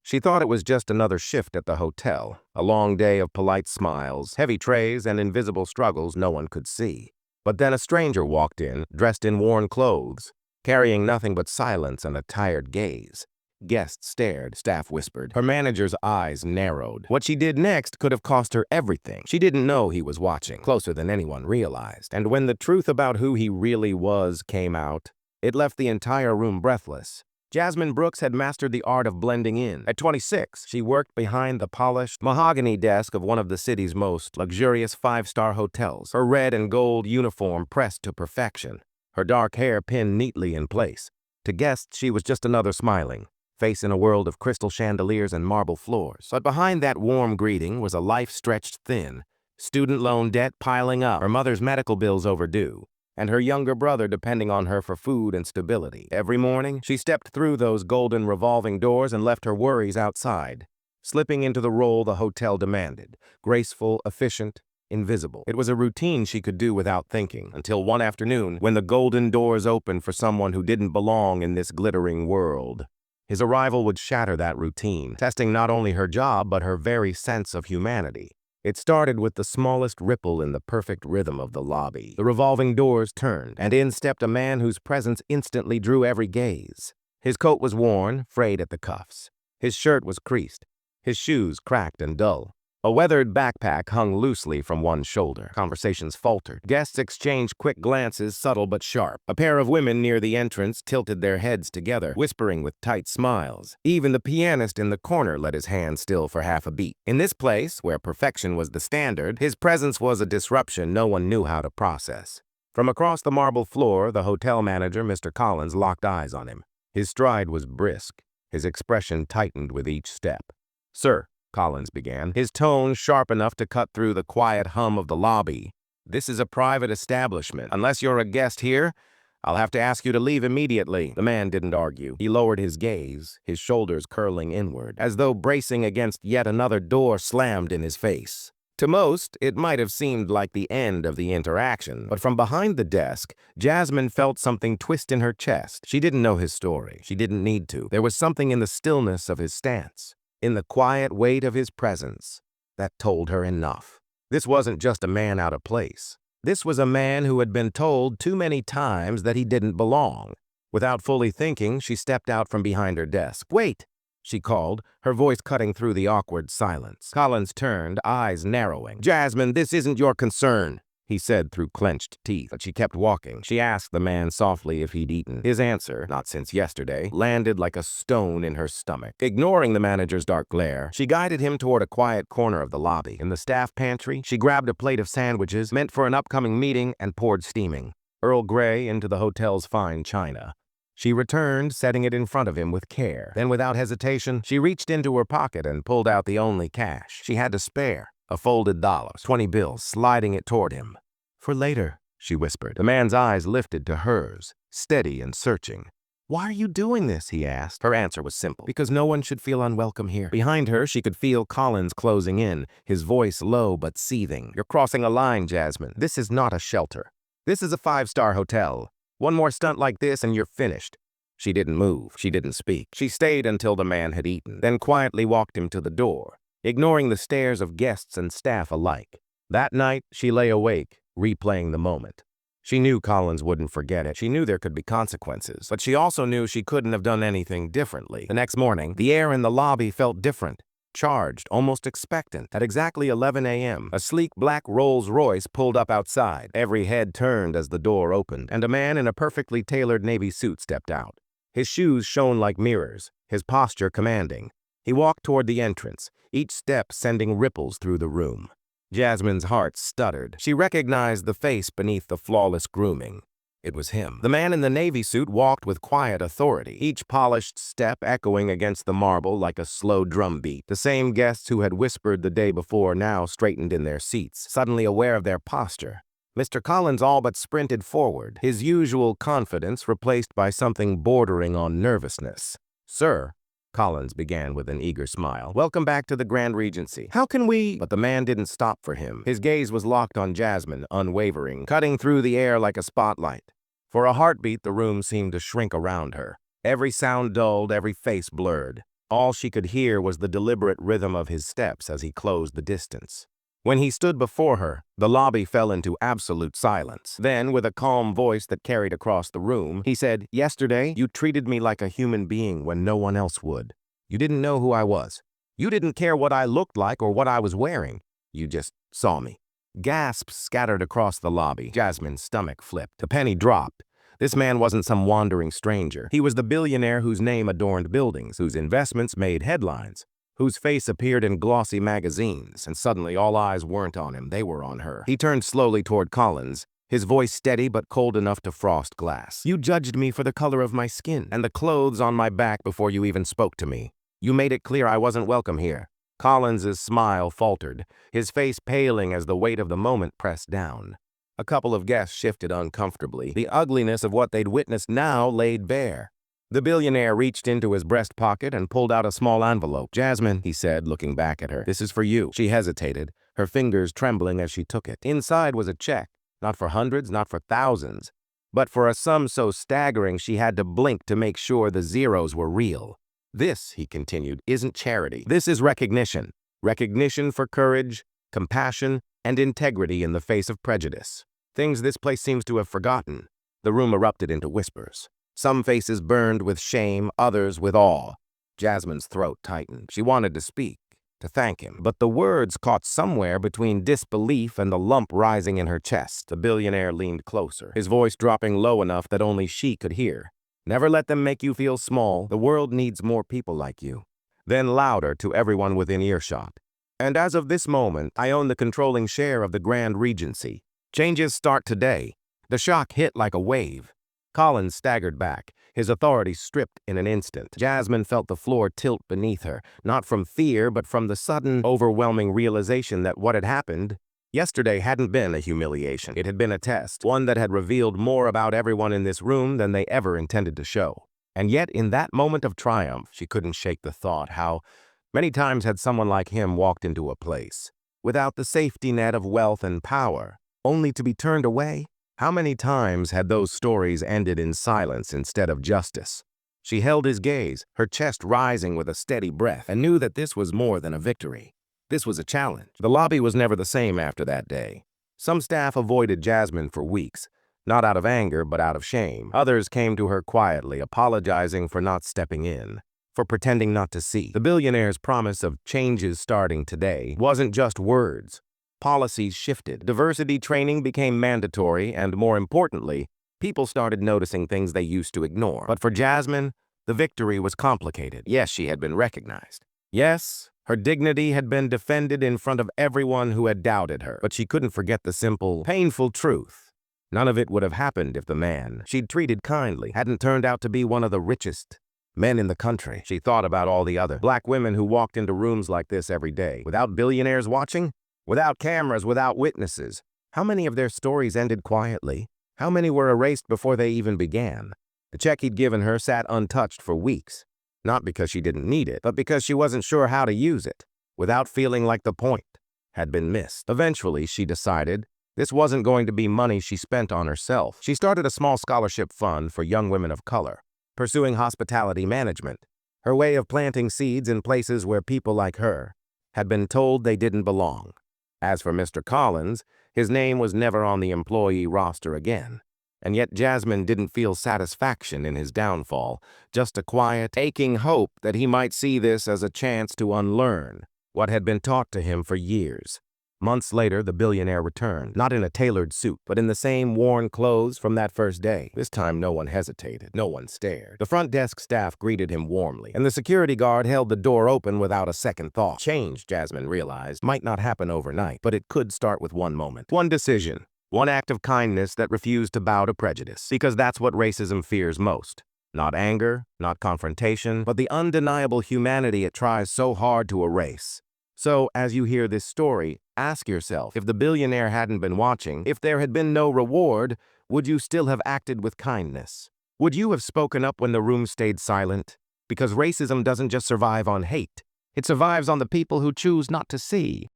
She thought it was just another shift at the hotel, a long day of polite smiles, heavy trays, and invisible struggles no one could see. But then a stranger walked in, dressed in worn clothes, carrying nothing but silence and a tired gaze. Guests stared, staff whispered. Her manager's eyes narrowed. What she did next could have cost her everything. She didn't know he was watching, closer than anyone realized. And when the truth about who he really was came out, it left the entire room breathless. Jasmine Brooks had mastered the art of blending in. At 26, she worked behind the polished mahogany desk of one of the city's most luxurious five-star hotels, her red and gold uniform pressed to perfection, her dark hair pinned neatly in place. To guests, she was just another smiling face in a world of crystal chandeliers and marble floors. But behind that warm greeting was a life stretched thin, student loan debt piling up, her mother's medical bills overdue, and her younger brother depending on her for food and stability. Every morning, she stepped through those golden revolving doors and left her worries outside, slipping into the role the hotel demanded, graceful, efficient, invisible. It was a routine she could do without thinking, until one afternoon, when the golden doors opened for someone who didn't belong in this glittering world. His arrival would shatter that routine, testing not only her job but her very sense of humanity. It started with the smallest ripple in the perfect rhythm of the lobby. The revolving doors turned, and in stepped a man whose presence instantly drew every gaze. His coat was worn, frayed at the cuffs. His shirt was creased, his shoes cracked and dull. A weathered backpack hung loosely from one shoulder. Conversations faltered. Guests exchanged quick glances, subtle but sharp. A pair of women near the entrance tilted their heads together, whispering with tight smiles. Even the pianist in the corner let his hand still for half a beat. In this place, where perfection was the standard, his presence was a disruption no one knew how to process. From across the marble floor, the hotel manager, Mr. Collins, locked eyes on him. His stride was brisk. His expression tightened with each step. "Sir," Collins began, his tone sharp enough to cut through the quiet hum of the lobby. "This is a private establishment. Unless you're a guest here, I'll have to ask you to leave immediately." The man didn't argue. He lowered his gaze, his shoulders curling inward, as though bracing against yet another door slammed in his face. To most, it might have seemed like the end of the interaction, but from behind the desk, Jasmine felt something twist in her chest. She didn't know his story. She didn't need to. There was something in the stillness of his stance, in the quiet weight of his presence, that told her enough. This wasn't just a man out of place. This was a man who had been told too many times that he didn't belong. Without fully thinking, she stepped out from behind her desk. "Wait!" she called, her voice cutting through the awkward silence. Collins turned, eyes narrowing. "Jasmine, this isn't your concern," he said through clenched teeth, but she kept walking. She asked the man softly if he'd eaten. His answer, not since yesterday, landed like a stone in her stomach. Ignoring the manager's dark glare, she guided him toward a quiet corner of the lobby. In the staff pantry, she grabbed a plate of sandwiches meant for an upcoming meeting and poured steaming Earl Grey into the hotel's fine china. She returned, setting it in front of him with care. Then, without hesitation, she reached into her pocket and pulled out the only cash she had to spare. A folded dollar, 20 bills, sliding it toward him. "For later," she whispered. The man's eyes lifted to hers, steady and searching. "Why are you doing this?" he asked. Her answer was simple. "Because no one should feel unwelcome here." Behind her, she could feel Collins closing in, his voice low but seething. "You're crossing a line, Jasmine. This is not a shelter. This is a five-star hotel. One more stunt like this and you're finished." She didn't move. She didn't speak. She stayed until the man had eaten, then quietly walked him to the door, ignoring the stares of guests and staff alike. That night, she lay awake, replaying the moment. She knew Collins wouldn't forget it. She knew there could be consequences, but she also knew she couldn't have done anything differently. The next morning, the air in the lobby felt different, charged, almost expectant. At exactly 11 a.m., a sleek black Rolls-Royce pulled up outside. Every head turned as the door opened, and a man in a perfectly tailored navy suit stepped out. His shoes shone like mirrors, his posture commanding. He walked toward the entrance, each step sending ripples through the room. Jasmine's heart stuttered. She recognized the face beneath the flawless grooming. It was him. The man in the navy suit walked with quiet authority, each polished step echoing against the marble like a slow drumbeat. The same guests who had whispered the day before now straightened in their seats, suddenly aware of their posture. Mr. Collins all but sprinted forward, his usual confidence replaced by something bordering on nervousness. "Sir," Collins began with an eager smile, "welcome back to the Grand Regency. How can we—" But the man didn't stop for him. His gaze was locked on Jasmine, unwavering, cutting through the air like a spotlight. For a heartbeat, the room seemed to shrink around her. Every sound dulled, every face blurred. All she could hear was the deliberate rhythm of his steps as he closed the distance. When he stood before her, the lobby fell into absolute silence. Then, with a calm voice that carried across the room, he said, "Yesterday, you treated me like a human being when no one else would. You didn't know who I was. You didn't care what I looked like or what I was wearing. You just saw me." Gasps scattered across the lobby. Jasmine's stomach flipped. A penny dropped. This man wasn't some wandering stranger. He was the billionaire whose name adorned buildings, whose investments made headlines, whose face appeared in glossy magazines, and suddenly all eyes weren't on him, they were on her. He turned slowly toward Collins, his voice steady but cold enough to frost glass. "You judged me for the color of my skin and the clothes on my back before you even spoke to me. You made it clear I wasn't welcome here." Collins's smile faltered, his face paling as the weight of the moment pressed down. A couple of guests shifted uncomfortably. The ugliness of what they'd witnessed now laid bare. The billionaire reached into his breast pocket and pulled out a small envelope. "Jasmine," he said, looking back at her, "this is for you." She hesitated, her fingers trembling as she took it. Inside was a check, not for hundreds, not for thousands, but for a sum so staggering she had to blink to make sure the zeros were real. "This," he continued, "isn't charity. This is recognition. Recognition for courage, compassion, and integrity in the face of prejudice. Things this place seems to have forgotten." The room erupted into whispers. Some faces burned with shame, others with awe. Jasmine's throat tightened. She wanted to speak, to thank him, but the words caught somewhere between disbelief and the lump rising in her chest. The billionaire leaned closer, his voice dropping low enough that only she could hear. "Never let them make you feel small. The world needs more people like you." Then louder to everyone within earshot. "And as of this moment, I own the controlling share of the Grand Regency. Changes start today." The shock hit like a wave. Collins staggered back, his authority stripped in an instant. Jasmine felt the floor tilt beneath her, not from fear, but from the sudden, overwhelming realization that what had happened yesterday hadn't been a humiliation. It had been a test, one that had revealed more about everyone in this room than they ever intended to show. And yet, in that moment of triumph, she couldn't shake the thought, how many times had someone like him walked into a place, without the safety net of wealth and power, only to be turned away? How many times had those stories ended in silence instead of justice? She held his gaze, her chest rising with a steady breath, and knew that this was more than a victory. This was a challenge. The lobby was never the same after that day. Some staff avoided Jasmine for weeks, not out of anger but out of shame. Others came to her quietly, apologizing for not stepping in, for pretending not to see. The billionaire's promise of changes starting today wasn't just words. Policies shifted, diversity training became mandatory, and more importantly, people started noticing things they used to ignore. But for Jasmine, the victory was complicated. Yes, she had been recognized. Yes, her dignity had been defended in front of everyone who had doubted her. But she couldn't forget the simple, painful truth. None of it would have happened if the man she'd treated kindly hadn't turned out to be one of the richest men in the country. She thought about all the other black women who walked into rooms like this every day, without billionaires watching, without cameras, without witnesses. How many of their stories ended quietly? How many were erased before they even began? The check he'd given her sat untouched for weeks, not because she didn't need it, but because she wasn't sure how to use it, without feeling like the point had been missed. Eventually, she decided this wasn't going to be money she spent on herself. She started a small scholarship fund for young women of color, pursuing hospitality management, her way of planting seeds in places where people like her had been told they didn't belong. As for Mr. Collins, his name was never on the employee roster again. And yet Jasmine didn't feel satisfaction in his downfall, just a quiet, aching hope that he might see this as a chance to unlearn what had been taught to him for years. Months later, the billionaire returned, not in a tailored suit, but in the same worn clothes from that first day. This time, no one hesitated, no one stared. The front desk staff greeted him warmly, and the security guard held the door open without a second thought. Change, Jasmine realized, might not happen overnight, but it could start with one moment, one decision, one act of kindness that refused to bow to prejudice, because that's what racism fears most. Not anger, not confrontation, but the undeniable humanity it tries so hard to erase. So, as you hear this story, ask yourself, if the billionaire hadn't been watching, if there had been no reward, would you still have acted with kindness? Would you have spoken up when the room stayed silent? Because racism doesn't just survive on hate. It survives on the people who choose not to see.